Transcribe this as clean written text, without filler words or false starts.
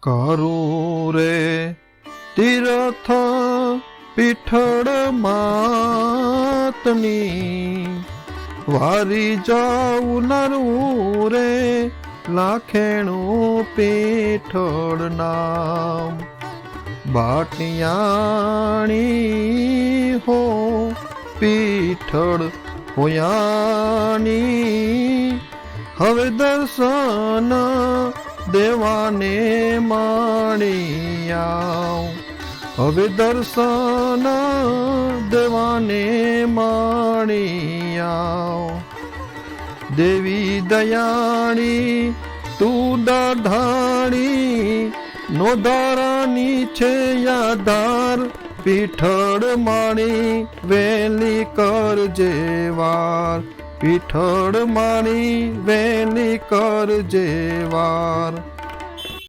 કરું રે તીર્થ પીઠળ માતની, વારી જાઉં નરું રે લાખેણું પીઠળ નામ. બાટિયાણી હો પીઠળ હોયાની, હવે દર્શન દેવાને માણી આવ. હવે દર્શન દેવાને માણી આવ. દેવી દયાળી તું દાધાણી, નોધારાની છે યાધાર. પીઠળ માણી વેલી કરજે વાર, પીઠળ માણી વેલી કરજે વાર.